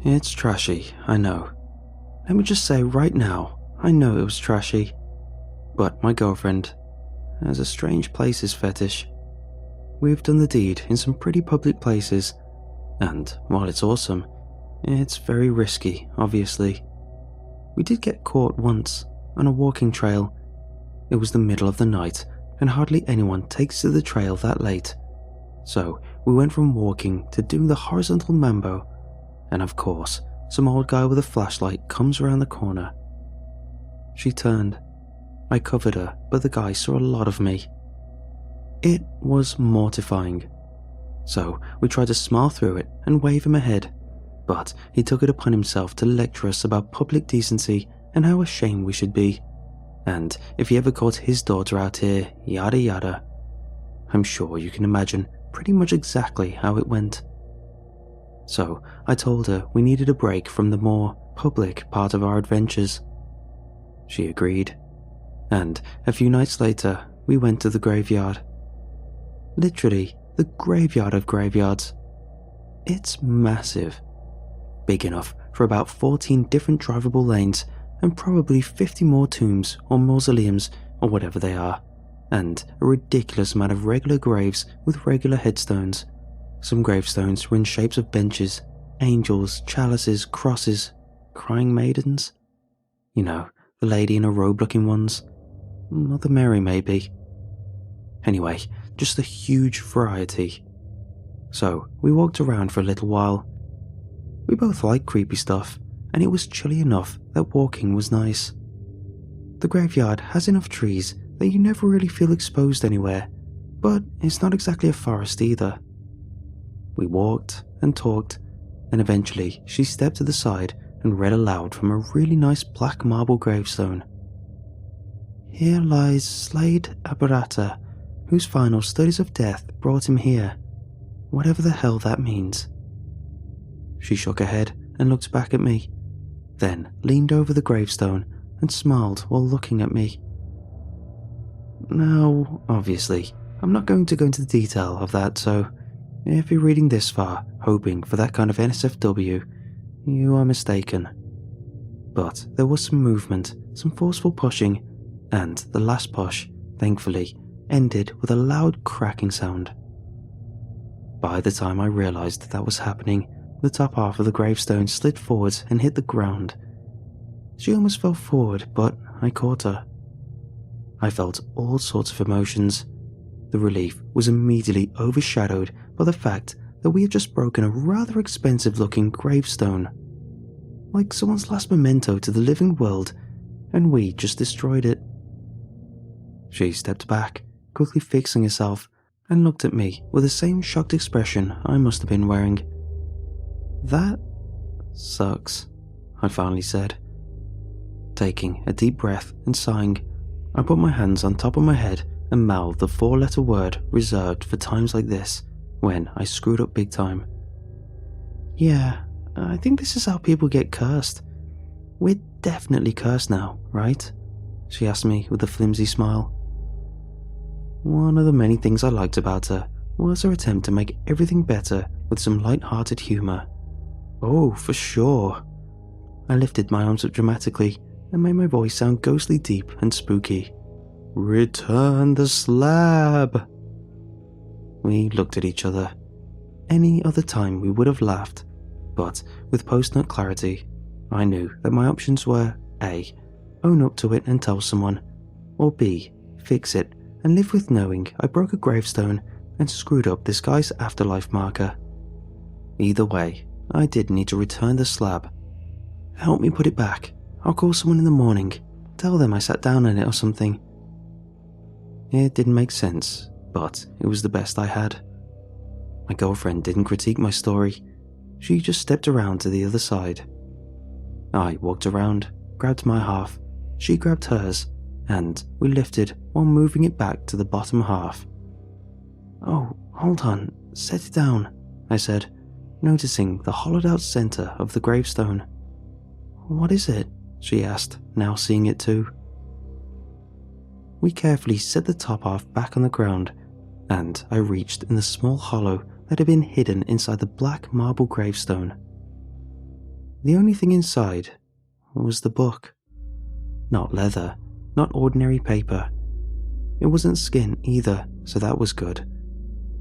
It's trashy, I know. Let me just say right now, I know it was trashy. But my girlfriend has a strange places fetish. We've done the deed in some pretty public places, and while it's awesome, it's very risky, obviously. We did get caught once, on a walking trail. It was the middle of the night, and hardly anyone takes to the trail that late. So we went from walking to doing the horizontal mambo, and of course, some old guy with a flashlight comes around the corner. She turned. I covered her, but the guy saw a lot of me. It was mortifying. So we tried to smile through it and wave him ahead, but he took it upon himself to lecture us about public decency and how ashamed we should be, and if he ever caught his daughter out here, yada yada. I'm sure you can imagine pretty much exactly how it went. So I told her we needed a break from the more public part of our adventures. She agreed, and a few nights later we went to the graveyard. Literally the graveyard of graveyards. It's massive, big enough for about 14 different drivable lanes and probably 50 more tombs or mausoleums or whatever they are, and a ridiculous amount of regular graves with regular headstones. Some gravestones were in shapes of benches, angels, chalices, crosses, crying maidens. You know, the lady in a robe-looking ones. Mother Mary, maybe. Anyway, just a huge variety. So we walked around for a little while. We both liked creepy stuff, and it was chilly enough that walking was nice. The graveyard has enough trees that you never really feel exposed anywhere, but it's not exactly a forest either. We walked and talked, and eventually she stepped to the side and read aloud from a really nice black marble gravestone. Here lies Slade Aberata, whose final studies of death brought him here, whatever the hell that means. She shook her head and looked back at me, then leaned over the gravestone and smiled while looking at me. Now, obviously, I'm not going to go into the detail of that, so if you're reading this far hoping for that kind of NSFW, you are mistaken. But there was some movement, some forceful pushing, and the last push, thankfully, ended with a loud cracking sound. By the time I realized that was happening, the top half of the gravestone slid forwards and hit the ground. She almost fell forward, but I caught her. I felt all sorts of emotions. The relief was immediately overshadowed by the fact that we had just broken a rather expensive-looking gravestone. Like someone's last memento to the living world, and we just destroyed it. She stepped back, quickly fixing herself, and looked at me with the same shocked expression I must have been wearing. That sucks, I finally said. Taking a deep breath and sighing, I put my hands on top of my head and mouthed the 4-letter word reserved for times like this, when I screwed up big time. Yeah, I think this is how people get cursed. We're definitely cursed now, right? She asked me with a flimsy smile. One of the many things I liked about her was her attempt to make everything better with some light-hearted humour. Oh, for sure. I lifted my arms up dramatically and made my voice sound ghostly deep and spooky. Return the slab! We looked at each other. Any other time we would have laughed, but with post-nut clarity, I knew that my options were A. Own up to it and tell someone, or B. Fix it and live with knowing I broke a gravestone and screwed up this guy's afterlife marker. Either way, I did need to return the slab. Help me put it back. I'll call someone in the morning. Tell them I sat down on it or something. It didn't make sense, but it was the best I had. My girlfriend didn't critique my story. She just stepped around to the other side. I walked around, grabbed my half, she grabbed hers, and we lifted while moving it back to the bottom half. Oh, hold on, set it down, I said, noticing the hollowed-out center of the gravestone. What is it? She asked, now seeing it too. We carefully set the top half back on the ground, and I reached in the small hollow that had been hidden inside the black marble gravestone. The only thing inside was the book. Not leather, not ordinary paper. It wasn't skin either, so that was good.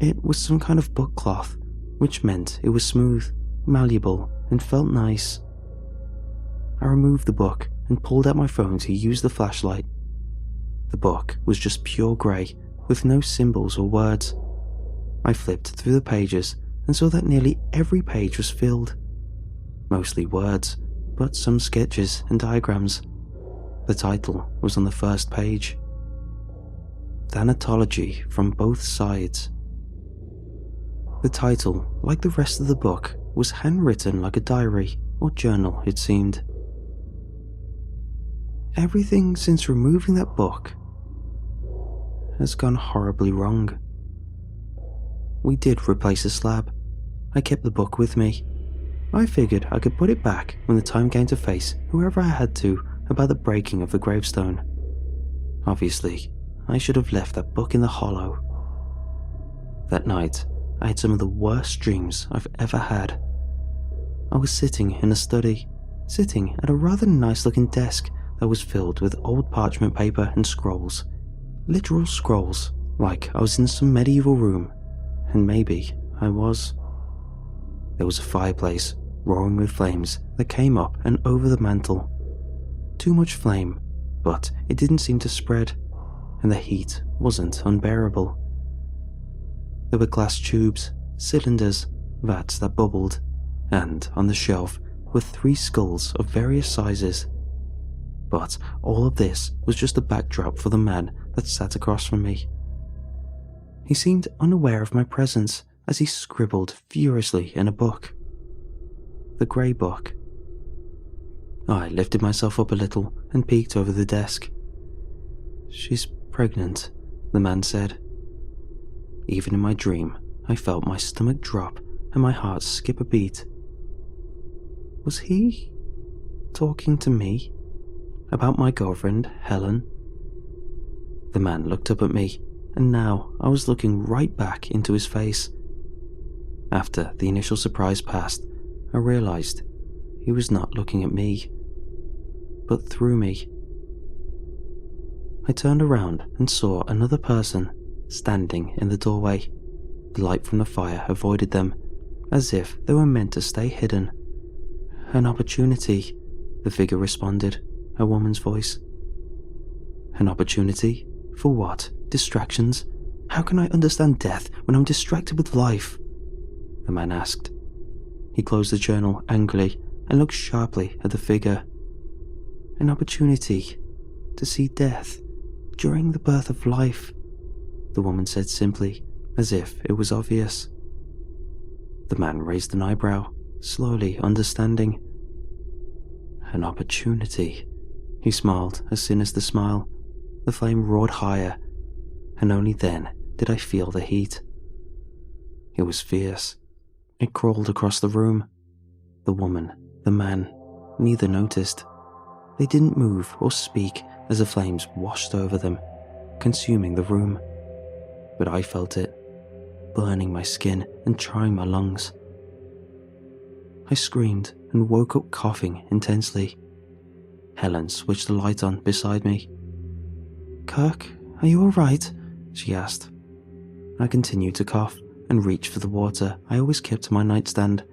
It was some kind of book cloth, which meant it was smooth, malleable, and felt nice. I removed the book and pulled out my phone to use the flashlight. The book was just pure grey, with no symbols or words. I flipped through the pages and saw that nearly every page was filled. Mostly words, but some sketches and diagrams. The title was on the first page. Thanatology from both sides. The title, like the rest of the book, was handwritten like a diary or journal, it seemed. Everything since removing that book has gone horribly wrong. We did replace the slab. I kept the book with me. I figured I could put it back when the time came to face whoever I had to about the breaking of the gravestone. Obviously, I should have left that book in the hollow. That night, I had some of the worst dreams I've ever had. I was sitting in a study, sitting at a rather nice-looking desk that was filled with old parchment paper and scrolls. Literal scrolls, like I was in some medieval room, and maybe I was. There was a fireplace, roaring with flames, that came up and over the mantel. Too much flame, but it didn't seem to spread, and the heat wasn't unbearable. There were glass tubes, cylinders, vats that bubbled, and on the shelf were 3 skulls of various sizes. But all of this was just a backdrop for the man that sat across from me. He seemed unaware of my presence as he scribbled furiously in a book. The grey book. I lifted myself up a little and peeked over the desk. "She's pregnant," the man said. Even in my dream, I felt my stomach drop and my heart skip a beat. Was he talking to me about my girlfriend, Helen? The man looked up at me, and now I was looking right back into his face. After the initial surprise passed, I realized he was not looking at me, but through me. I turned around and saw another person standing in the doorway. The light from the fire avoided them, as if they were meant to stay hidden. "An opportunity," the figure responded, a woman's voice. "An opportunity? For what? Distractions? How can I understand death when I'm distracted with life?" the man asked. He closed the journal angrily and looked sharply at the figure. "An opportunity to see death during the birth of life," the woman said simply, as if it was obvious. The man raised an eyebrow, slowly understanding. "An opportunity," he smiled a sinister smile. The flame roared higher, and only then did I feel the heat. It was fierce. It crawled across the room. The woman, the man, neither noticed. They didn't move or speak as the flames washed over them, consuming the room. But I felt it, burning my skin and trying my lungs. I screamed and woke up coughing intensely. Helen switched the light on beside me. "Kirk, are you alright?" she asked. I continued to cough and reached for the water I always kept on my nightstand.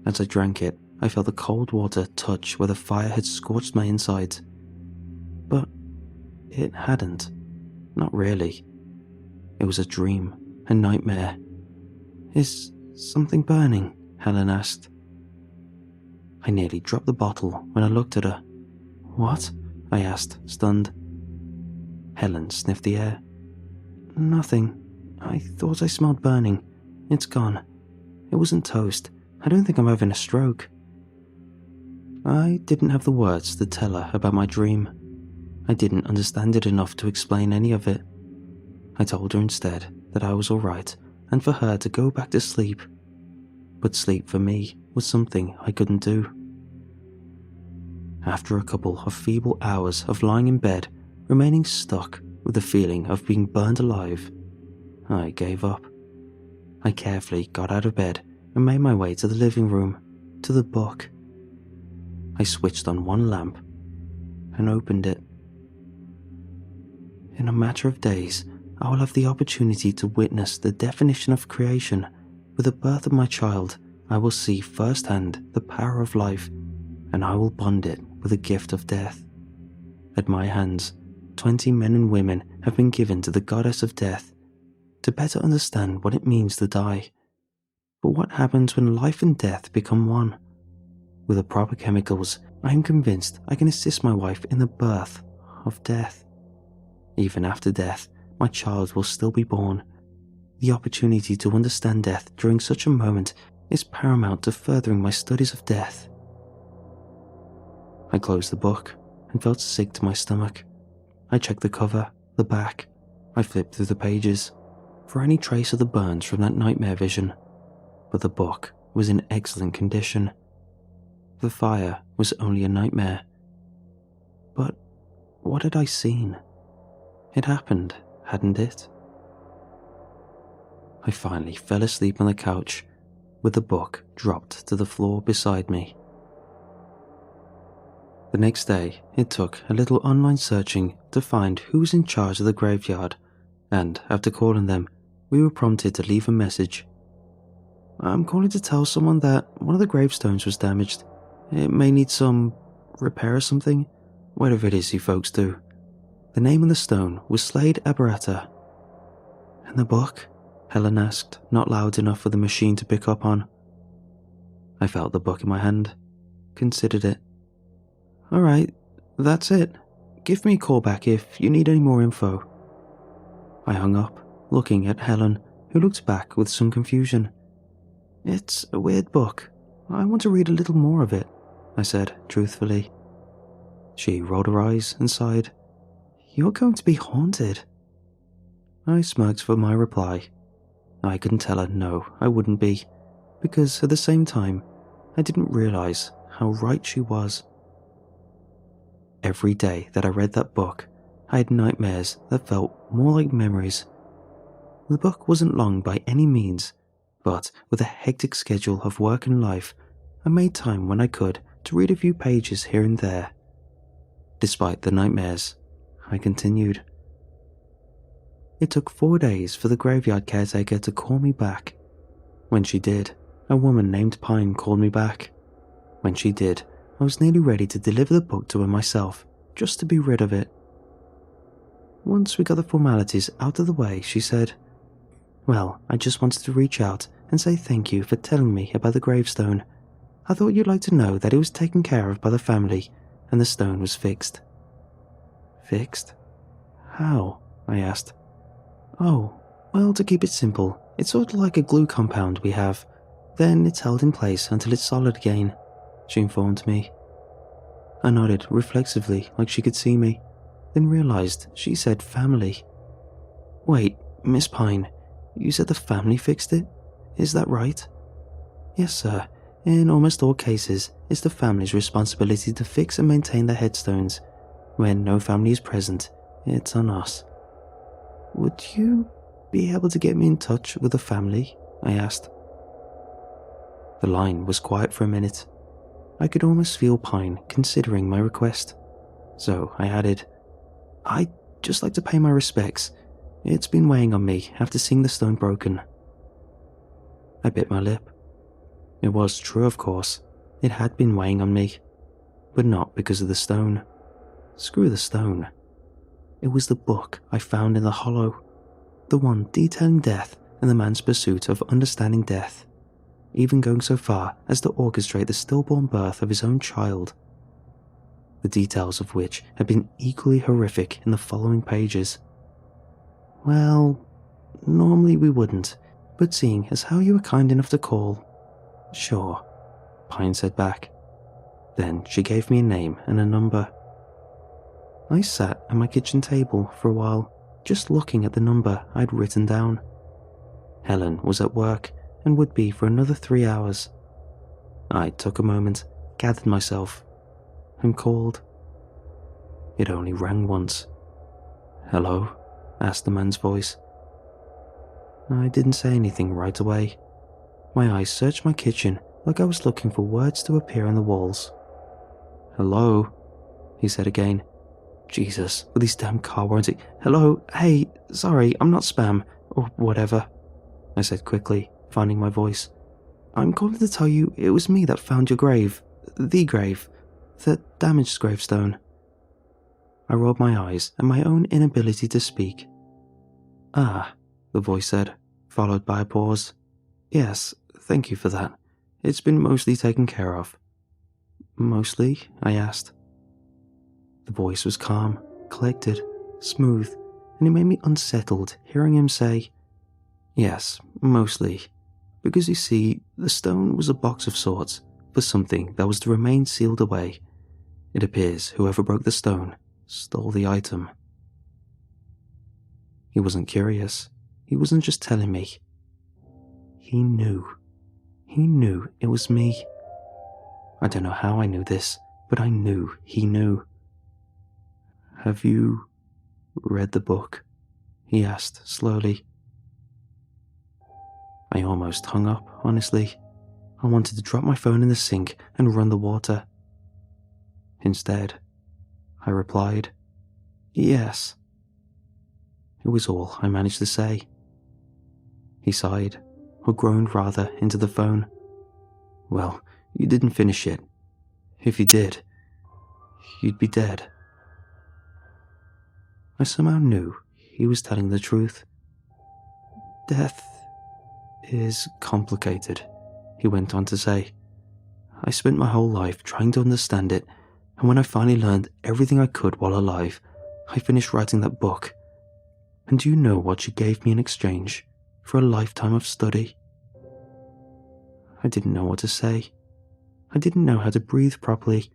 As I drank it, I felt the cold water touch where the fire had scorched my insides. But it hadn't. Not really. It was a dream, a nightmare. "Is something burning?" Helen asked. I nearly dropped the bottle when I looked at her. "What?" I asked, stunned. Helen sniffed the air. "Nothing. I thought I smelled burning. It's gone. It wasn't toast. I don't think I'm having a stroke." I didn't have the words to tell her about my dream. I didn't understand it enough to explain any of it. I told her instead that I was alright and for her to go back to sleep. But sleep for me was something I couldn't do. After a couple of feeble hours of lying in bed, remaining stuck with the feeling of being burned alive, I gave up. I carefully got out of bed and made my way to the living room, to the book. I switched on one lamp and opened it. In a matter of days, I will have the opportunity to witness the definition of creation. With the birth of my child, I will see firsthand the power of life, and I will bond it with the gift of death. At my hands, 20 men and women have been given to the goddess of death to better understand what it means to die. But what happens when life and death become one? With the proper chemicals, I am convinced I can assist my wife in the birth of death. Even after death, my child will still be born. The opportunity to understand death during such a moment is paramount to furthering my studies of death. I closed the book and felt sick to my stomach. I checked the cover, the back. I flipped through the pages for any trace of the burns from that nightmare vision, but the book was in excellent condition. The fire was only a nightmare. But what had I seen? It happened, hadn't it? I finally fell asleep on the couch, with the book dropped to the floor beside me. The next day, it took a little online searching to find who was in charge of the graveyard, and after calling them, we were prompted to leave a message. "I'm calling to tell someone that one of the gravestones was damaged. It may need some repair or something, whatever it is you folks do." The name on the stone was Slade Aberrata. "And the book?" Helen asked, not loud enough for the machine to pick up on. I felt the book in my hand, considered it. "All right, that's it. Give me a call back if you need any more info." I hung up, looking at Helen, who looked back with some confusion. "It's a weird book. I want to read a little more of it," I said truthfully. She rolled her eyes and sighed. "You're going to be haunted." I smirked for my reply. I couldn't tell her no, I wouldn't be, because at the same time, I didn't realize how right she was. Every day that I read that book, I had nightmares that felt more like memories. The book wasn't long by any means, but with a hectic schedule of work and life, I made time when I could to read a few pages here and there. Despite the nightmares, I continued. It took 4 days for the graveyard caretaker to call me back. When she did, a woman named Pine called me back. When she did, I was nearly ready to deliver the book to her myself, just to be rid of it. Once we got the formalities out of the way, she said, "Well, I just wanted to reach out and say thank you for telling me about the gravestone. I thought you'd like to know that it was taken care of by the family and the stone was fixed." "Fixed? How?" I asked. "Oh, well, to keep it simple, it's sort of like a glue compound we have. Then it's held in place until it's solid again," she informed me. I nodded reflexively like she could see me, then realized she said family. "Wait, Miss Pine, you said the family fixed it? Is that right?" "Yes, sir. In almost all cases, it's the family's responsibility to fix and maintain the headstones. When no family is present, it's on us." "Would you be able to get me in touch with the family?" I asked. The line was quiet for a minute. I could almost feel Pine considering my request. So I added, "I'd just like to pay my respects. It's been weighing on me after seeing the stone broken." I bit my lip. It was true, of course. It had been weighing on me. But not because of the stone. Screw the stone. It was the book I found in the hollow. The one detailing death and the man's pursuit of understanding death. Even going so far as to orchestrate the stillborn birth of his own child. The details of which had been equally horrific in the following pages. "Well, normally we wouldn't, but seeing as how you were kind enough to call..." "Sure," Pine said back. Then she gave me a name and a number. I sat at my kitchen table for a while, just looking at the number I'd written down. Helen was at work and would be for another 3 hours. I took a moment, gathered myself, and called. It only rang once. "Hello?" asked the man's voice. I didn't say anything right away. My eyes searched my kitchen like I was looking for words to appear on the walls. "Hello?" he said again. Jesus, with these damn car warranty. "Hello? Hey, sorry, I'm not spam, or whatever," I said quickly, finding my voice. "I'm calling to tell you it was me that found your grave. The grave. The damaged gravestone." I rolled my eyes at my own inability to speak. "Ah," the voice said, followed by a pause. "Yes, thank you for that. It's been mostly taken care of." "Mostly?" I asked. The voice was calm, collected, smooth, and it made me unsettled hearing him say, "Yes, mostly. Because you see, the stone was a box of sorts for something that was to remain sealed away. It appears whoever broke the stone stole the item." He wasn't curious. He wasn't just telling me. He knew. He knew it was me. I don't know how I knew this, but I knew he knew. "Have you read the book?" he asked slowly. I almost hung up, honestly. I wanted to drop my phone in the sink and run the water. Instead, I replied, "Yes." It was all I managed to say. He sighed, or groaned rather, into the phone. "Well, you didn't finish it. If you did, you'd be dead." I somehow knew he was telling the truth. "Death is complicated," he went on to say. "I spent my whole life trying to understand it, and when I finally learned everything I could while alive, I finished writing that book. And do you know what she gave me in exchange for a lifetime of study?" I didn't know what to say. I didn't know how to breathe properly,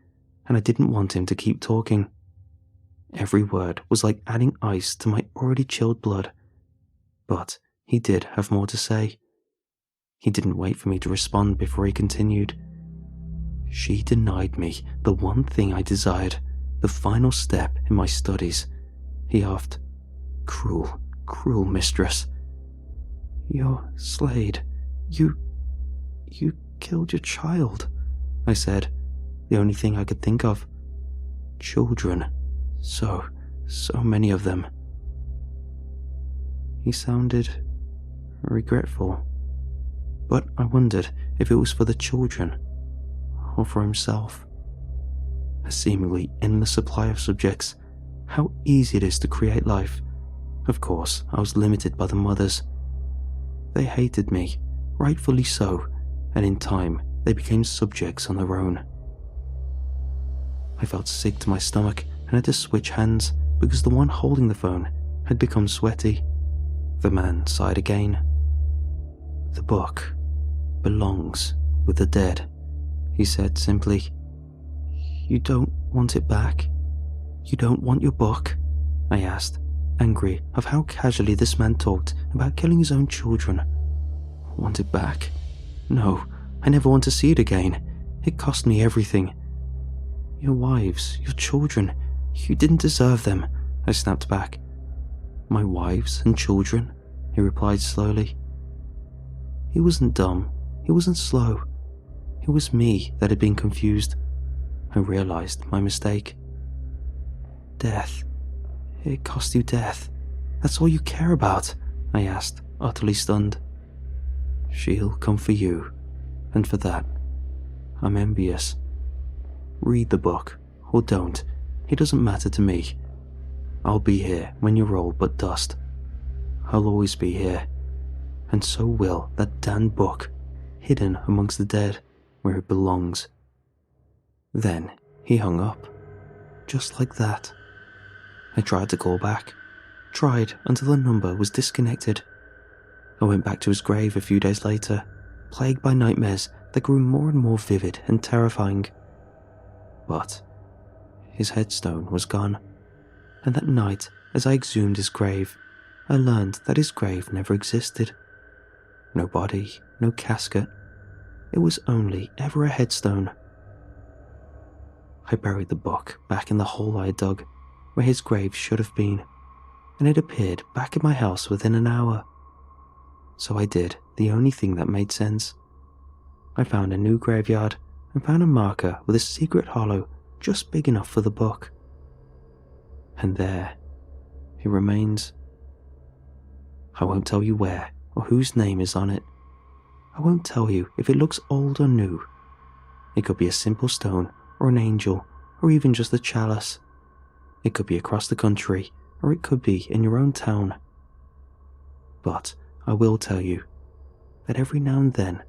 and I didn't want him to keep talking. Every word was like adding ice to my already chilled blood. But he did have more to say. He didn't wait for me to respond before he continued. "She denied me the one thing I desired, the final step in my studies," he huffed. "Cruel, cruel mistress." "You're Slade. You killed your child," I said, the only thing I could think of. "Children. So many of them." He sounded regretful, but I wondered if it was for the children or for himself. A seemingly endless supply of subjects. How easy it is to create life. Of course, I was limited by the mothers. They hated me, rightfully so, and in time they became subjects on their own. I felt sick to my stomach and had to switch hands because the one holding the phone had become sweaty. The man sighed again. "The book belongs with the dead," he said simply. "You don't want it back? You don't want your book?" I asked, angry of how casually this man talked about killing his own children. "Want it back? No, I never want to see it again. It cost me everything." "Your wives, your children, you didn't deserve them," I snapped back. "My wives and children?" he replied slowly. He wasn't dumb, he wasn't slow. It was me that had been confused. I realized my mistake. "Death. It cost you death. That's all you care about?" I asked, utterly stunned. "She'll come for you, and for that, I'm envious. Read the book, or don't. It doesn't matter to me. I'll be here when you're all but dust. I'll always be here, and so will that damned book, hidden amongst the dead, where it belongs." Then he hung up, just like that. I tried to call back, tried until the number was disconnected. I went back to his grave a few days later, plagued by nightmares that grew more and more vivid and terrifying. But his headstone was gone, and that night, as I exhumed his grave, I learned that his grave never existed. No body, no casket. It was only ever a headstone. I buried the book back in the hole I had dug, where his grave should have been, and it appeared back at my house within an hour. So I did the only thing that made sense. I found a new graveyard and found a marker with a secret hollow just big enough for the book. And there it remains. I won't tell you where or whose name is on it. I won't tell you if it looks old or new. It could be a simple stone or an angel or even just a chalice. It could be across the country or it could be in your own town. But I will tell you that every now and then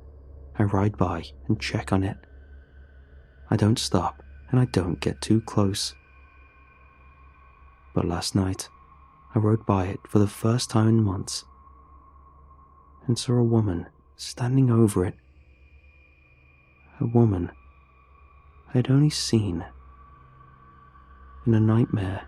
I ride by and check on it. I don't stop and I don't get too close. But last night I rode by it for the first time in months and saw a woman standing over it. A woman I had only seen in a nightmare.